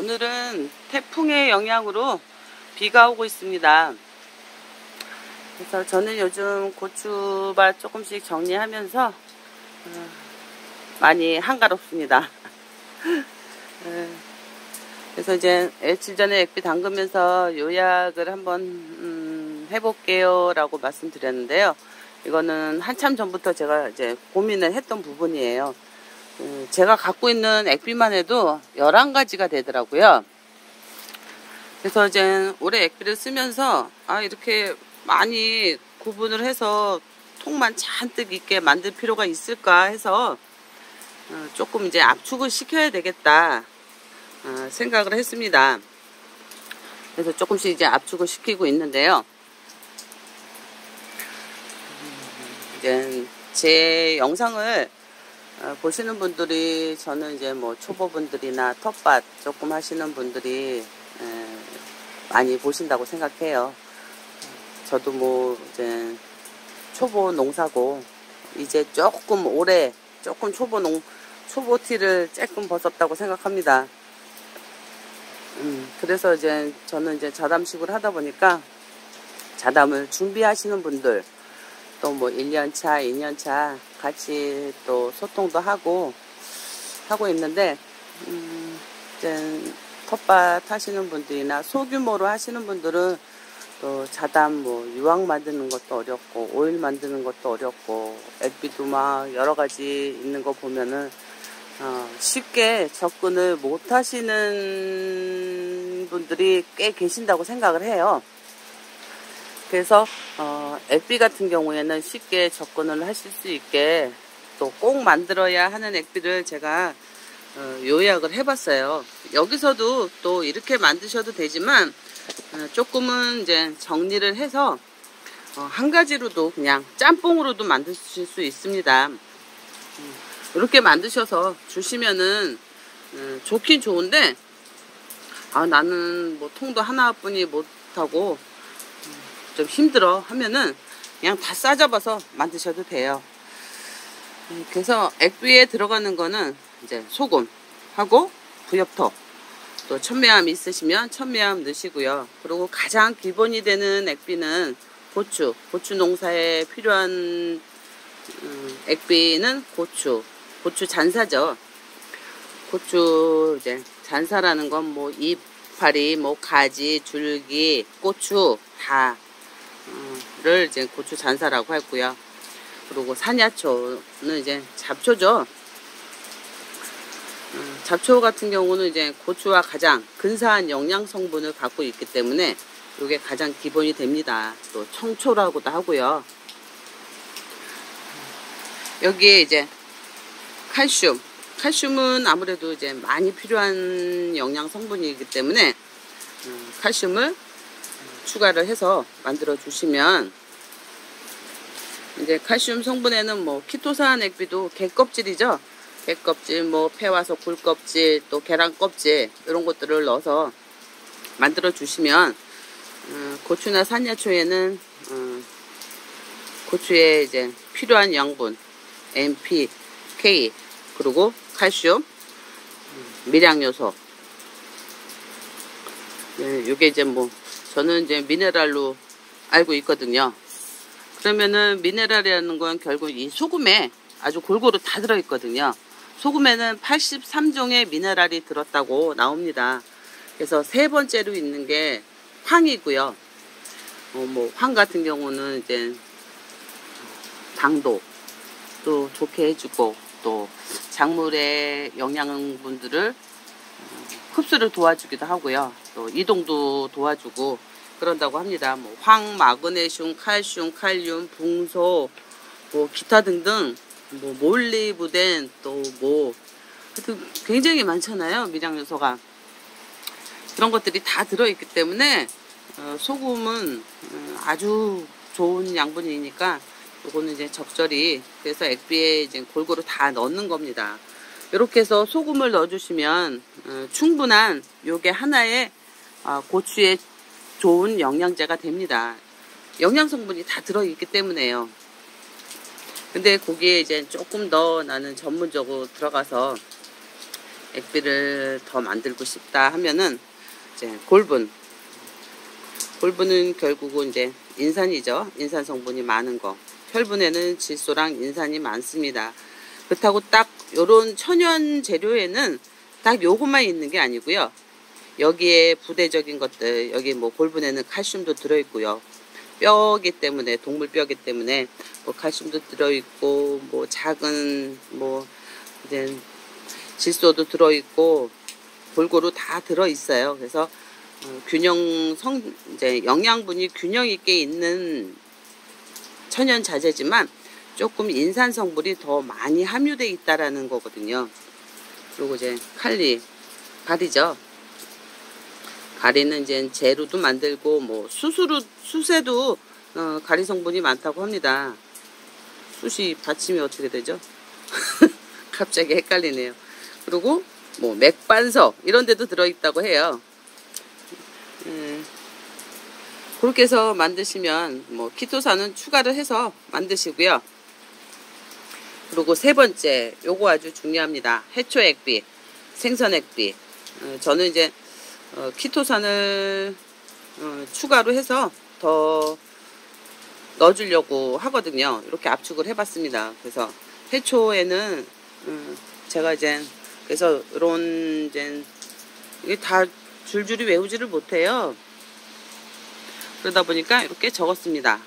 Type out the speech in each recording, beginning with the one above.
오늘은 태풍의 영향으로 비가 오고 있습니다. 그래서 저는 요즘 고추밭 조금씩 정리하면서 많이 한가롭습니다. 그래서 이제 며칠 전에 액비 담그면서 요약을 한번 해볼게요 라고 말씀드렸는데요. 이거는 한참 전부터 제가 이제 고민을 했던 부분이에요. 제가 갖고 있는 액비만 해도 11가지가 되더라고요. 그래서 이제 올해 액비를 쓰면서 이렇게 많이 구분을 해서 통만 잔뜩 있게 만들 필요가 있을까 해서 조금 이제 압축을 시켜야 되겠다 생각을 했습니다. 그래서 조금씩 이제 압축을 시키고 있는데요. 이제 제 영상을 보시는 분들이, 저는 이제 뭐 초보분들이나 텃밭 조금 하시는 분들이 많이 보신다고 생각해요. 저도 뭐 이제 초보 농사고 이제 조금 올해 조금 초보 티를 조금 벗었다고 생각합니다. 그래서 이제 저는 이제 자담식으로 하다 보니까 자담을 준비하시는 분들, 또 뭐 1년차, 2년차 같이 또 소통도 하고 있는데, 이제 텃밭 하시는 분들이나 소규모로 하시는 분들은 또 자담 뭐 유황 만드는 것도 어렵고 오일 만드는 것도 어렵고 액비도 막 여러 가지 있는 거 보면은 쉽게 접근을 못 하시는 분들이 꽤 계신다고 생각을 해요. 그래서 액비 같은 경우에는 쉽게 접근을 하실 수 있게 또 꼭 만들어야 하는 액비를 제가 요약을 해봤어요. 여기서도 또 이렇게 만드셔도 되지만 조금은 이제 정리를 해서 한 가지로도 그냥 짬뽕으로도 만드실 수 있습니다. 이렇게 만드셔서 주시면은 좋긴 좋은데 나는 뭐 통도 하나뿐이 못하고 좀 힘들어 하면은 그냥 다 싸잡아서 만드셔도 돼요. 그래서 액비에 들어가는 거는 이제 소금하고 부엽토, 또 천매암 있으시면 천매암 넣으시고요. 그리고 가장 기본이 되는 액비는 고추 농사에 필요한 액비는 고추 잔사죠. 고추 이제 잔사라는 건 뭐 이파리, 뭐 가지, 줄기, 고추 다를 이제 고추 잔사라고 하고요. 그리고 산야초는 이제 잡초죠. 잡초 같은 경우는 이제 고추와 가장 근사한 영양 성분을 갖고 있기 때문에 이게 가장 기본이 됩니다. 또 청초라고도 하고요. 여기에 이제 칼슘은 아무래도 이제 많이 필요한 영양 성분이기 때문에 칼슘을 추가를 해서 만들어 주시면, 이제 칼슘 성분에는 뭐 키토산 액비도 게껍질이죠. 게껍질, 뭐 폐화석 굴껍질, 또 계란 껍질 이런 것들을 넣어서 만들어 주시면 고추나 산야초에는 고추에 이제 필요한 양분 NP, K, 그리고 칼슘, 미량요소, 이게 이제 뭐 저는 이제 미네랄로 알고 있거든요. 그러면은 미네랄이라는 건 결국 이 소금에 아주 골고루 다 들어있거든요. 소금에는 83종의 미네랄이 들었다고 나옵니다. 그래서 세 번째로 있는 게 황이고요. 뭐 황 같은 경우는 이제 당도 또 좋게 해주고, 또 작물의 영양분들을 흡수를 도와주기도 하고요. 또 이동도 도와주고 그런다고 합니다. 뭐 황, 마그네슘, 칼슘, 칼륨, 붕소, 뭐 기타 등등, 뭐 몰리브덴, 또 뭐 하여튼 굉장히 많잖아요. 미량요소가. 그런 것들이 다 들어있기 때문에 소금은 아주 좋은 양분이니까 요거는 이제 적절히, 그래서 액비에 이제 골고루 다 넣는 겁니다. 이렇게 해서 소금을 넣어주시면 충분한 요게 하나의 고추에 좋은 영양제가 됩니다. 영양 성분이 다 들어있기 때문에요. 근데 거기에 이제 조금 더 나는 전문적으로 들어가서 액비를 더 만들고 싶다 하면은 이제 골분은 결국은 이제 인산이죠. 인산 성분이 많은 거. 혈분에는 질소랑 인산이 많습니다. 그렇다고 딱 요런 천연 재료에는 딱 요것만 있는 게 아니고요. 여기에 부대적인 것들, 여기 뭐 골분에는 칼슘도 들어있고요. 뼈기 때문에, 동물 뼈기 때문에 뭐 칼슘도 들어있고, 뭐 작은 뭐 이제 질소도 들어있고 골고루 다 들어있어요. 그래서 이제 영양분이 균형 있게 있는 천연 자재지만 조금 인산 성분이 더 많이 함유되어 있다라는 거거든요. 그리고 이제 가리죠. 가리는 이제 재료도 만들고 뭐 숯에도 가리 성분이 많다고 합니다. 숯이 받침이 어떻게 되죠? 갑자기 헷갈리네요. 그리고 뭐 맥반석 이런 데도 들어있다고 해요. 그렇게 해서 만드시면 뭐 키토산은 추가를 해서 만드시고요. 그리고 세 번째, 요거 아주 중요합니다. 해초 액비, 생선 액비. 저는 이제 키토산을 추가로 해서 더 넣어주려고 하거든요. 이렇게 압축을 해봤습니다. 그래서 해초에는 제가 이제 그래서 이런 이제 이게 다 줄줄이 외우지를 못해요. 그러다 보니까 이렇게 적었습니다.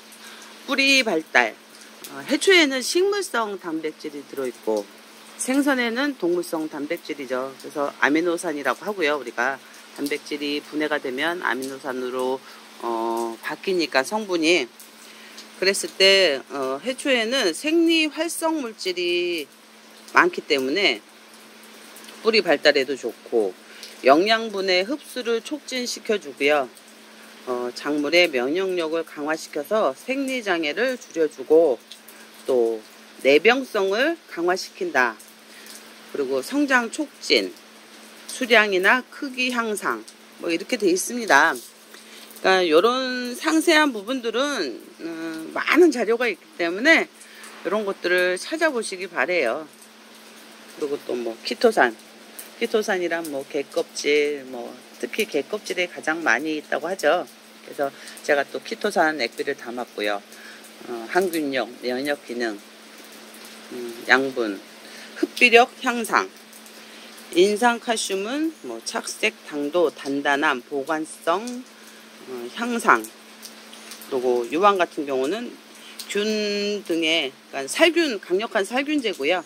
뿌리 발달. 해초에는 식물성 단백질이 들어있고 생선에는 동물성 단백질이죠. 그래서 아미노산이라고 하고요. 우리가 단백질이 분해가 되면 아미노산으로 바뀌니까 성분이 그랬을 때 해초에는 생리 활성 물질이 많기 때문에 뿌리 발달에도 좋고 영양분의 흡수를 촉진시켜 주고요. 작물의 면역력을 강화시켜서 생리장애를 줄여주고 또 내병성을 강화시킨다. 그리고 성장 촉진, 수량이나 크기 향상 뭐 이렇게 돼 있습니다. 그러니까 이런 상세한 부분들은 많은 자료가 있기 때문에 이런 것들을 찾아보시기 바래요. 그리고 또 뭐 키토산이란 뭐 개껍질, 뭐 특히 개껍질에 가장 많이 있다고 하죠. 그래서 제가 또 키토산 액비를 담았고요. 항균력, 면역 기능, 양분, 흡비력 향상, 인산 칼슘은 뭐 착색, 당도, 단단함, 보관성, 향상. 그리고 유황 같은 경우는 균 등의 그러니까 강력한 살균제고요.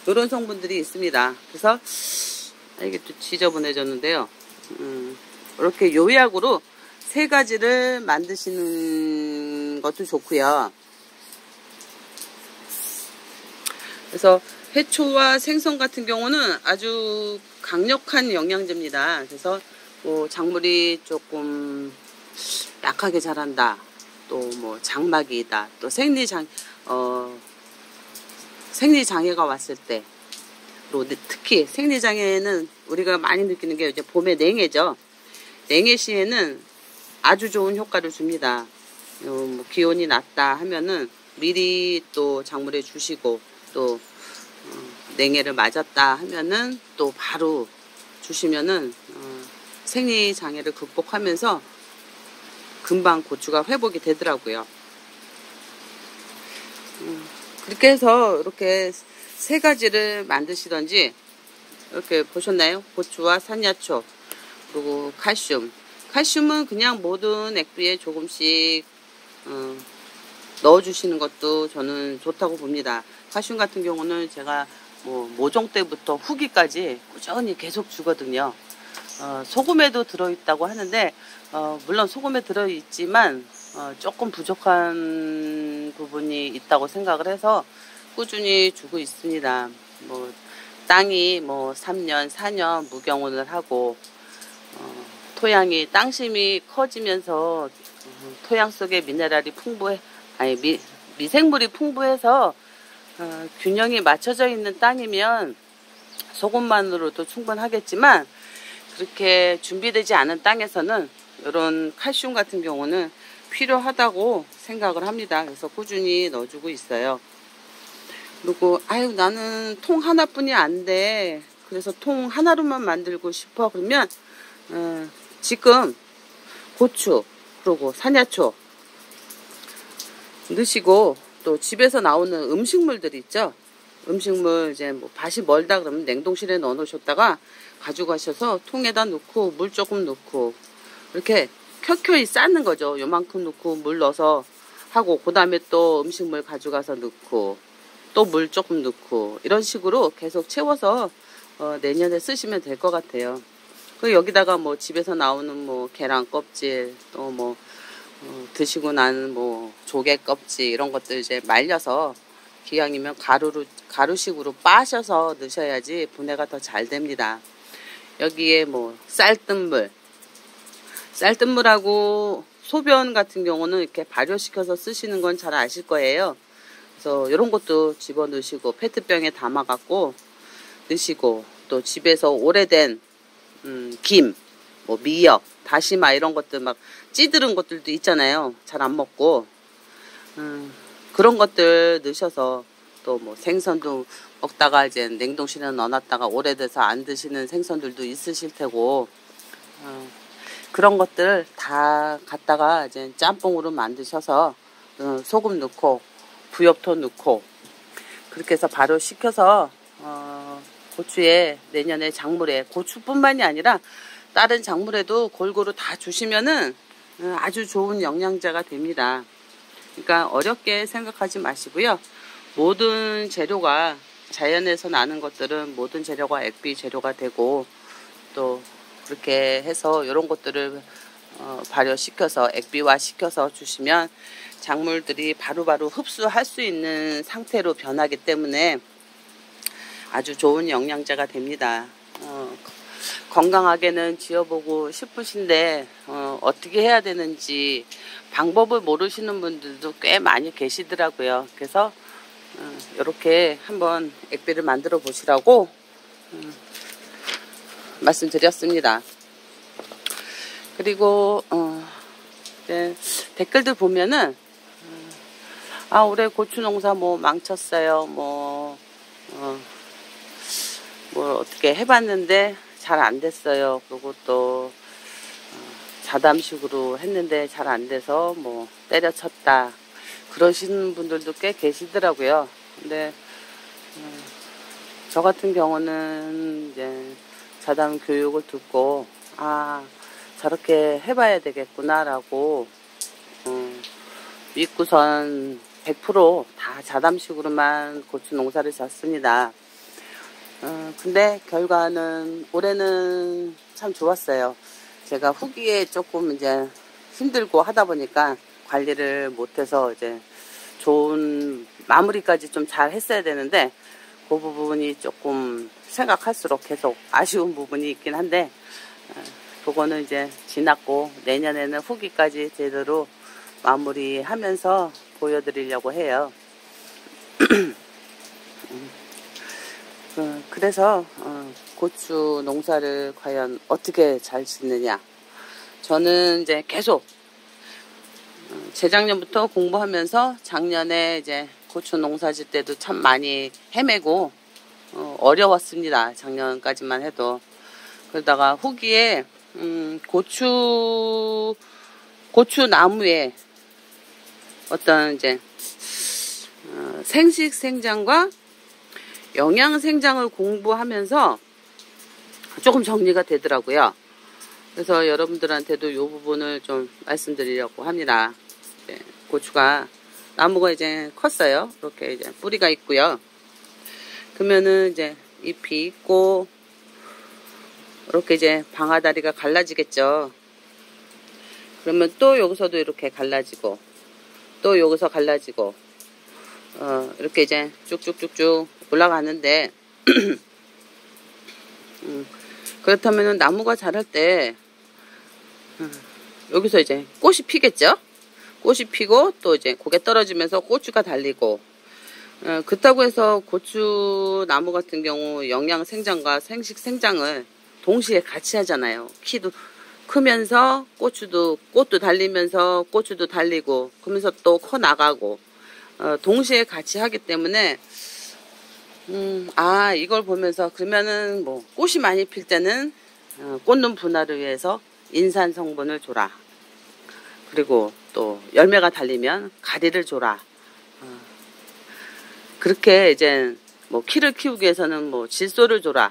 이런 성분들이 있습니다. 그래서 이게 또 지저분해졌는데요. 이렇게 요약으로 세 가지를 만드시는 것도 좋고요. 그래서 해초와 생선 같은 경우는 아주 강력한 영양제입니다. 그래서 뭐 작물이 조금 약하게 자란다, 또 뭐 장마기이다, 또 생리장애가 왔을 때, 그리고 특히 생리장애는 우리가 많이 느끼는 게 이제 봄의 냉해죠. 냉해 시에는 아주 좋은 효과를 줍니다. 뭐 기온이 낮다 하면은 미리 또 작물에 주시고 또 냉해를 맞았다 하면은 또 바로 주시면은 생리장애를 극복하면서 금방 고추가 회복이 되더라고요. 그렇게 해서 이렇게 세 가지를 만드시던지 이렇게 보셨나요? 고추와 산야초, 그리고 칼슘은 그냥 모든 액비에 조금씩 넣어주시는 것도 저는 좋다고 봅니다. 칼슘 같은 경우는 제가 뭐 모종 때부터 후기까지 꾸준히 계속 주거든요. 소금에도 들어있다고 하는데 물론 소금에 들어있지만 조금 부족한 부분이 있다고 생각을 해서 꾸준히 주고 있습니다. 뭐 땅이 뭐 3년, 4년 무경운을 하고 토양이 땅심이 커지면서 토양 속에 미네랄이 미생물이 풍부해서 균형이 맞춰져 있는 땅이면 소금만으로도 충분하겠지만 그렇게 준비되지 않은 땅에서는 이런 칼슘 같은 경우는 필요하다고 생각을 합니다. 그래서 꾸준히 넣어주고 있어요. 그리고 나는 통 하나뿐이 안 돼. 그래서 통 하나로만 만들고 싶어 그러면 지금 고추 그리고 산야초 넣으시고, 또 집에서 나오는 음식물들 있죠. 음식물 이제 뭐 밭이 멀다 그러면 냉동실에 넣어 놓으셨다가 가져가셔서 통에다 넣고 물 조금 넣고 이렇게 켜켜이 쌓는 거죠. 요만큼 넣고 물 넣어서 하고, 그 다음에 또 음식물 가져가서 넣고 또 물 조금 넣고 이런 식으로 계속 채워서 내년에 쓰시면 될 것 같아요. 그 여기다가 뭐 집에서 나오는 뭐 계란 껍질, 또 뭐 드시고 난 뭐 조개 껍질 이런 것들 이제 말려서 기왕이면 가루식으로 빠셔서 넣으셔야지 분해가 더 잘 됩니다. 여기에 뭐 쌀뜨물하고 소변 같은 경우는 이렇게 발효시켜서 쓰시는 건 잘 아실 거예요. 그래서 이런 것도 집어 넣으시고 페트병에 담아 갖고 넣으시고, 또 집에서 오래된 김, 뭐 미역, 다시마 이런 것들 막 찌들은 것들도 있잖아요. 잘 안 먹고 그런 것들 넣으셔서, 또 뭐 생선도 먹다가 이제 냉동실에 넣어놨다가 오래돼서 안 드시는 생선들도 있으실 테고, 그런 것들 다 갖다가 이제 짬뽕으로 만드셔서 소금 넣고 부엽토 넣고 그렇게 해서 바로 식혀서 고추에 내년에 작물에 고추뿐만이 아니라 다른 작물에도 골고루 다 주시면은 아주 좋은 영양제가 됩니다. 그러니까 어렵게 생각하지 마시고요. 모든 재료가 자연에서 나는 것들은 모든 재료가 액비 재료가 되고, 또 그렇게 해서 이런 것들을 발효시켜서 액비화 시켜서 주시면 작물들이 바로바로 흡수할 수 있는 상태로 변하기 때문에 아주 좋은 영양제가 됩니다. 건강하게는 지어보고 싶으신데 어떻게 해야 되는지 방법을 모르시는 분들도 꽤 많이 계시더라고요. 그래서 이렇게 한번 액비를 만들어 보시라고 말씀드렸습니다. 그리고 네, 댓글들 보면은 올해 고추 농사 뭐 망쳤어요, 뭐 어떻게 해봤는데 잘 안 됐어요. 그리고 또 자담식으로 했는데 잘 안 돼서 뭐 때려쳤다, 그러시는 분들도 꽤 계시더라고요. 근데 저 같은 경우는 이제 자담 교육을 듣고 저렇게 해봐야 되겠구나라고 믿고선 100% 자담식으로만 고추 농사를 졌습니다. 근데 결과는 올해는 참 좋았어요. 제가 후기에 조금 이제 힘들고 하다 보니까 관리를 못해서 이제 좋은 마무리까지 좀 잘 했어야 되는데, 그 부분이 조금 생각할수록 계속 아쉬운 부분이 있긴 한데, 그거는 이제 지났고 내년에는 후기까지 제대로 마무리하면서 보여드리려고 해요. 그래서 고추 농사를 과연 어떻게 잘 짓느냐, 저는 이제 계속 재작년부터 공부하면서 작년에 이제 고추 농사 짓 때도 참 많이 헤매고 어려웠습니다. 작년까지만 해도. 그러다가 후기에 고추 나무에 어떤 이제 생식 생장과 영양 생장을 공부하면서 조금 정리가 되더라고요. 그래서 여러분들한테도 이 부분을 좀 말씀드리려고 합니다. 네, 고추가 나무가 이제 컸어요. 이렇게 이제 뿌리가 있고요. 그러면은 이제 잎이 있고 이렇게 이제 방아다리가 갈라지겠죠. 그러면 또 여기서도 이렇게 갈라지고 또 여기서 갈라지고 이렇게 이제 쭉쭉쭉쭉 올라가는데 그렇다면은 나무가 자랄 때 여기서 이제 꽃이 피겠죠. 꽃이 피고 또 이제 고개 떨어지면서 고추가 달리고, 그렇다고 해서 고추 나무 같은 경우 영양 생장과 생식 생장을 동시에 같이 하잖아요. 키도 크면서 꽃도 달리면서 고추도 달리고 그러면서 또 커 나가고 동시에 같이 하기 때문에 이걸 보면서 그러면은 뭐 꽃이 많이 필 때는 꽃눈 분화를 위해서 인산 성분을 줘라. 그리고 또 열매가 달리면 가리를 줘라. 그렇게 이제 뭐 키를 키우기 위해서는 뭐 질소를 줘라.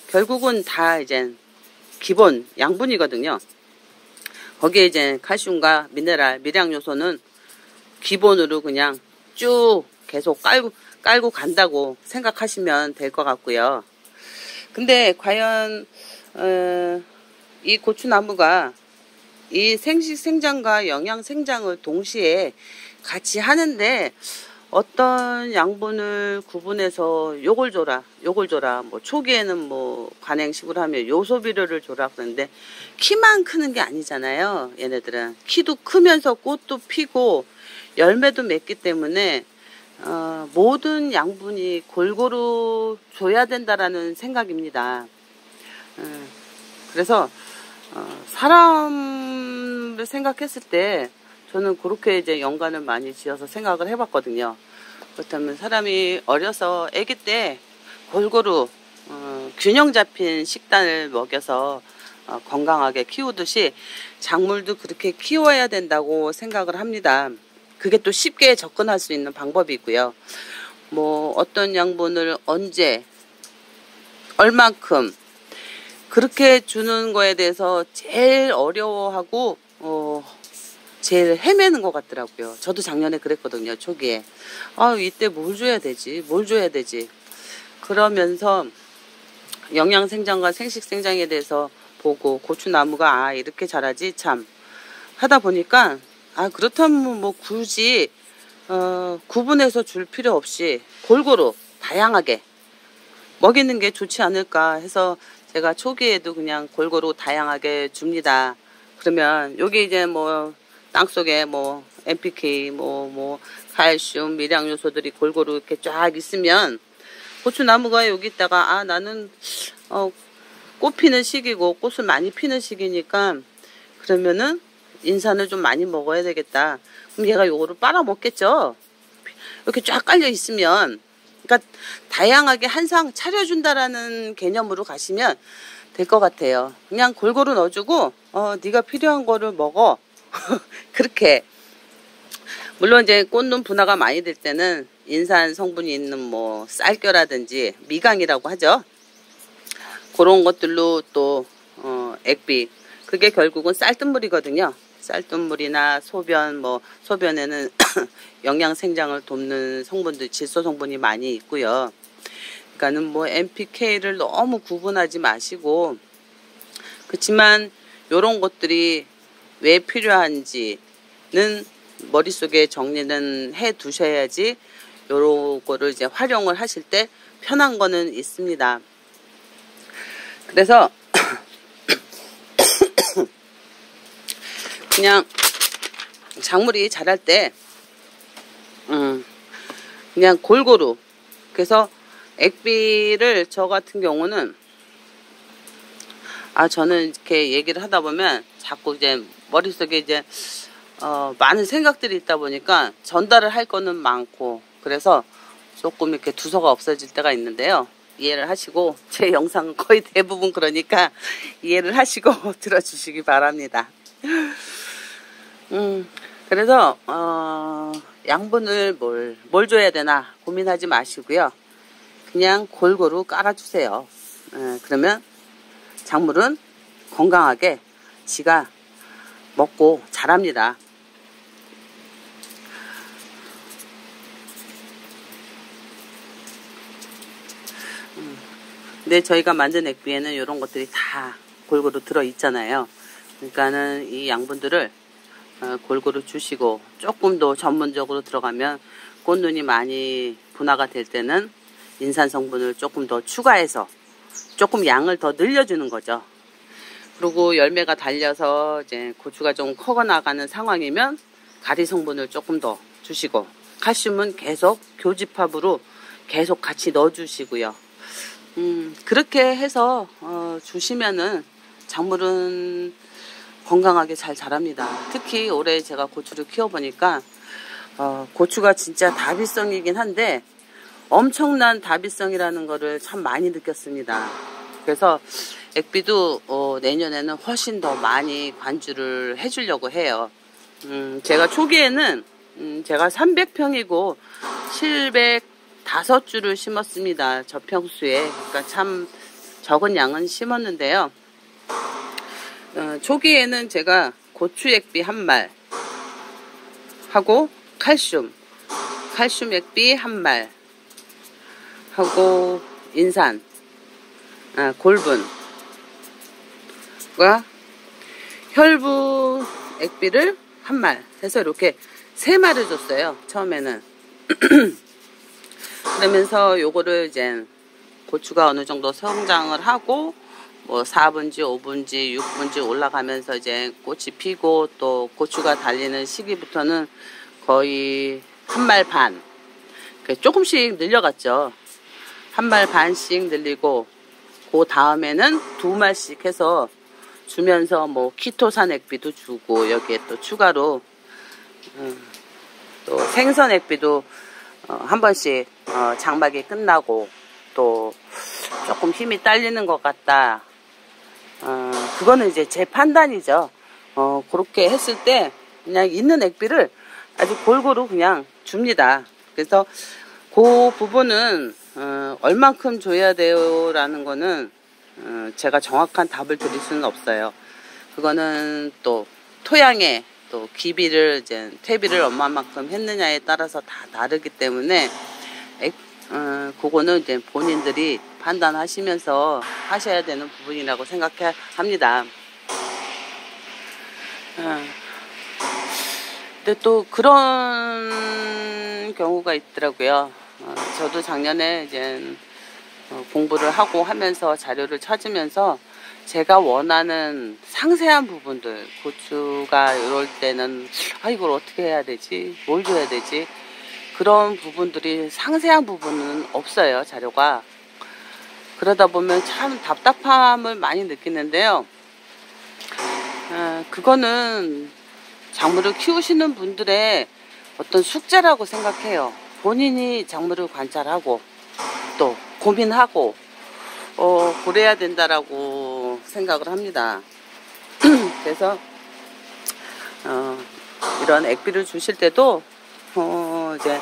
결국은 다 이제 기본 양분이거든요. 거기에 이제 칼슘과 미네랄, 미량 요소는 기본으로 그냥 쭉 계속 깔고 간다고 생각하시면 될 것 같고요. 근데 과연 이 고추나무가 이 생식 생장과 영양 생장을 동시에 같이 하는데 어떤 양분을 구분해서 요걸 줘라 뭐 초기에는 뭐 관행식으로 하면 요소 비료를 줘라 그러는데 키만 크는 게 아니잖아요. 얘네들은 키도 크면서 꽃도 피고 열매도 맺기 때문에 모든 양분이 골고루 줘야 된다라는 생각입니다. 그래서 사람을 생각했을 때 저는 그렇게 이제 연관을 많이 지어서 생각을 해봤거든요. 그렇다면 사람이 어려서 아기 때 골고루 균형 잡힌 식단을 먹여서 건강하게 키우듯이 작물도 그렇게 키워야 된다고 생각을 합니다. 그게 또 쉽게 접근할 수 있는 방법이고요. 뭐 어떤 양분을 언제 얼만큼 그렇게 주는 거에 대해서 제일 어려워하고 제일 헤매는 것 같더라고요. 저도 작년에 그랬거든요. 초기에 이때 뭘 줘야 되지 그러면서 영양생장과 생식생장에 대해서 보고 고추나무가 이렇게 자라지 참 하다 보니까 그렇다면 뭐 굳이 구분해서 줄 필요 없이 골고루 다양하게 먹이는 게 좋지 않을까 해서 제가 초기에도 그냥 골고루 다양하게 줍니다. 그러면 여기 이제 뭐 땅속에 뭐 NPK 뭐 칼슘 미량 요소들이 골고루 이렇게 쫙 있으면 고추나무가 여기 있다가 나는 꽃 피는 시기고 꽃을 많이 피는 시기니까 그러면은 인산을 좀 많이 먹어야 되겠다. 그럼 얘가 요거를 빨아먹겠죠. 이렇게 쫙 깔려 있으면 그러니까 다양하게 한 상 차려준다라는 개념으로 가시면 될 것 같아요. 그냥 골고루 넣어주고 네가 필요한 거를 먹어. 그렇게. 물론 이제 꽃눈 분화가 많이 될 때는 인산 성분이 있는 뭐 쌀겨라든지 미강이라고 하죠. 그런 것들로 또 액비 그게 결국은 쌀뜨물이거든요. 쌀뜨물이나 소변 소변에는 영양 생장을 돕는 성분들 질소 성분이 많이 있고요. 그러니까는 뭐 NPK를 너무 구분하지 마시고 그렇지만 요런 것들이 왜 필요한지는 머릿속에 정리는 해 두셔야지 요런 거를 이제 활용을 하실 때 편한 거는 있습니다. 그래서 그냥 작물이 자랄 때 그냥 골고루 그래서 액비를 저 같은 경우는 저는 이렇게 얘기를 하다 보면 자꾸 이제 머릿속에 이제 많은 생각들이 있다 보니까 전달을 할 거는 많고 그래서 조금 이렇게 두서가 없어질 때가 있는데요. 이해를 하시고 제 영상은 거의 대부분 그러니까 이해를 하시고 들어주시기 바랍니다. 그래서 양분을 뭘 줘야 되나 고민하지 마시고요. 그냥 골고루 깔아주세요. 그러면 작물은 건강하게 지가 먹고 자랍니다. 근데 저희가 만든 액비에는 이런 것들이 다 골고루 들어있잖아요. 그러니까는 이 양분들을 골고루 주시고 조금 더 전문적으로 들어가면 꽃눈이 많이 분화가 될 때는 인산 성분을 조금 더 추가해서 조금 양을 더 늘려주는 거죠. 그리고 열매가 달려서 이제 고추가 좀 커 나가는 상황이면 가리 성분을 조금 더 주시고 칼슘은 계속 교집합으로 계속 같이 넣어주시고요. 그렇게 해서 주시면은 작물은 건강하게 잘 자랍니다. 특히 올해 제가 고추를 키워보니까 고추가 진짜 다비성이긴 한데 엄청난 다비성이라는 거를 참 많이 느꼈습니다. 그래서 액비도 내년에는 훨씬 더 많이 관주를 해주려고 해요. 제가 초기에는 제가 300평이고 705주를 심었습니다. 저평수에. 그러니까 참 적은 양은 심었는데요. 초기에는 제가 고추 액비 한 말 하고 칼슘 액비 한 말 하고 인산, 골분과 혈부 액비를 한 말 해서 이렇게 3말을 줬어요. 처음에는. 그러면서 요거를 이제 고추가 어느 정도 성장을 하고 뭐 4분지, 5분지, 6분지 올라가면서 이제 꽃이 피고 또 고추가 달리는 시기부터는 거의 한 말 반. 조금씩 늘려갔죠. 한 말 반씩 늘리고 그 다음에는 2말씩 해서 주면서 뭐 키토산 액비도 주고 여기에 또 추가로 또 생선 액비도 한 번씩 장막이 끝나고 또 조금 힘이 딸리는 것 같다. 그거는 이제 제 판단이죠. 그렇게 했을 때 그냥 있는 액비를 아주 골고루 그냥 줍니다. 그래서 그 부분은 얼만큼 줘야 돼요 라는 거는 제가 정확한 답을 드릴 수는 없어요. 그거는 또 토양에 또 기비를 이제 퇴비를 얼마만큼 했느냐에 따라서 다 다르기 때문에 그거는 이제 본인들이 판단하시면서 하셔야 되는 부분이라고 생각합니다. 근데 또 그런 경우가 있더라고요. 저도 작년에 이제 공부를 하고 하면서 자료를 찾으면서 제가 원하는 상세한 부분들, 고추가 이럴 때는 이걸 어떻게 해야 되지? 뭘 줘야 되지? 그런 부분들이 상세한 부분은 없어요, 자료가. 그러다 보면 참 답답함을 많이 느끼는데요. 그거는 작물을 키우시는 분들의 어떤 숙제라고 생각해요. 본인이 작물을 관찰하고 또 고민하고 그래야 된다라고 생각을 합니다. 그래서 이런 액비를 주실 때도 이제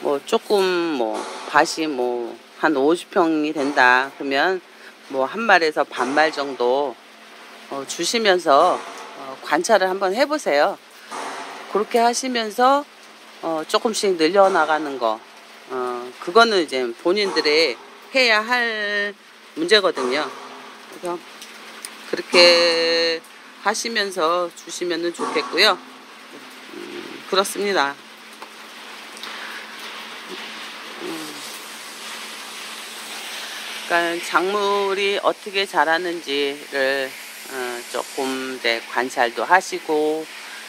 뭐 조금 뭐 밭이 뭐 한 50평이 된다 그러면 뭐 한 말에서 반말 정도 주시면서 관찰을 한번 해보세요. 그렇게 하시면서 조금씩 늘려나가는 거 그거는 이제 본인들이 해야 할 문제거든요. 그래서 그렇게 하시면서 주시면 좋겠고요. 그렇습니다. 그러니까 작물이 어떻게 자라는지를 조금 이제 관찰도 하시고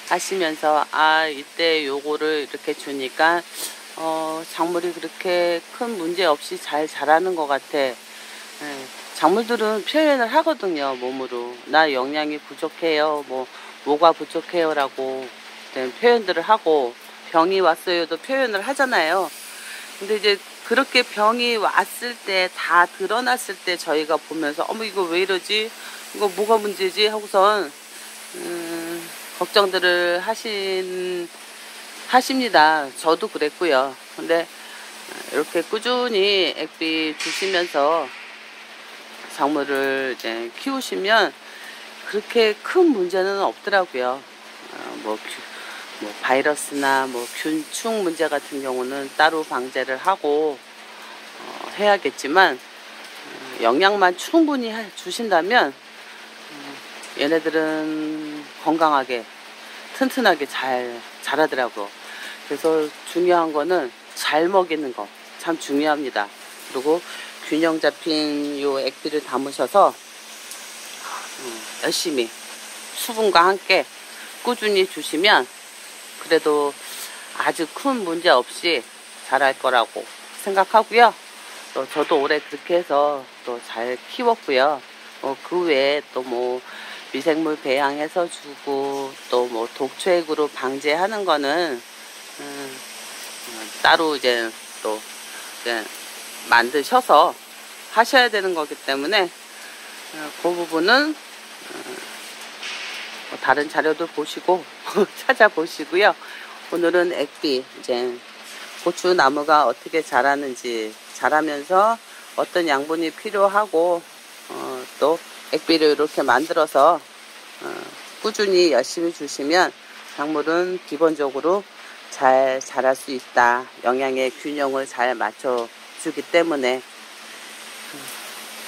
하시면서 이때 요거를 이렇게 주니까 작물이 그렇게 큰 문제 없이 잘 자라는 것 같아. 작물들은 표현을 하거든요, 몸으로. 나 영양이 부족해요, 뭐가 부족해요 라고 표현들을 하고, 병이 왔어요도 표현을 하잖아요. 근데 이제 그렇게 병이 왔을 때, 다 드러났을 때 저희가 보면서 어머 이거 왜 이러지? 이거 뭐가 문제지? 하고선 걱정들을 하십니다. 저도 그랬고요. 근데 이렇게 꾸준히 액비 주시면서 작물을 이제 키우시면 그렇게 큰 문제는 없더라고요. 뭐 바이러스나 뭐 균충 문제 같은 경우는 따로 방제를 하고 해야겠지만 영양만 충분히 주신다면 얘네들은 건강하게 튼튼하게 잘 자라더라고. 그래서 중요한 거는 잘 먹이는 거 참 중요합니다. 그리고 균형 잡힌 요 액비를 담으셔서 열심히 수분과 함께 꾸준히 주시면 그래도 아주 큰 문제 없이 자랄 거라고 생각하고요. 또 저도 올해 그렇게 해서 또 잘 키웠고요. 그 외에 또 뭐 미생물 배양해서 주고 또 뭐 독초액으로 방제하는 거는 따로 이제 또 이제 만드셔서 하셔야 되는 거기 때문에 그 부분은 다른 자료도 보시고 찾아보시고요. 오늘은 액비, 이제 고추 나무가 어떻게 자라는지, 자라면서 어떤 양분이 필요하고 또 액비를 이렇게 만들어서 꾸준히 열심히 주시면 작물은 기본적으로 잘 자랄 수 있다. 영양의 균형을 잘 맞춰주기 때문에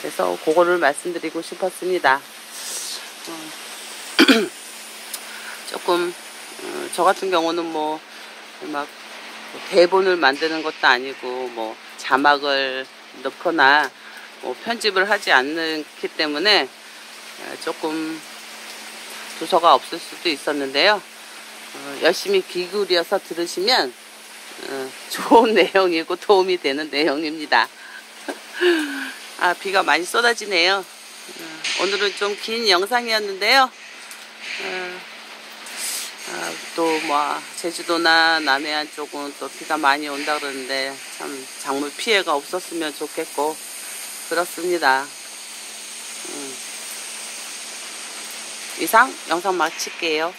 그래서 그거를 말씀드리고 싶었습니다. 조금 저 같은 경우는 뭐 막 대본을 만드는 것도 아니고 뭐 자막을 넣거나 뭐 편집을 하지 않기 때문에 조금 두서가 없을 수도 있었는데요. 열심히 귀 기울여서 들으시면 좋은 내용이고 도움이 되는 내용입니다. 아, 비가 많이 쏟아지네요. 오늘은 좀 긴 영상이었는데요. 또 뭐 제주도나 남해안 쪽은 또 비가 많이 온다 그러는데 참 작물 피해가 없었으면 좋겠고 그렇습니다. 이상 영상 마칠게요.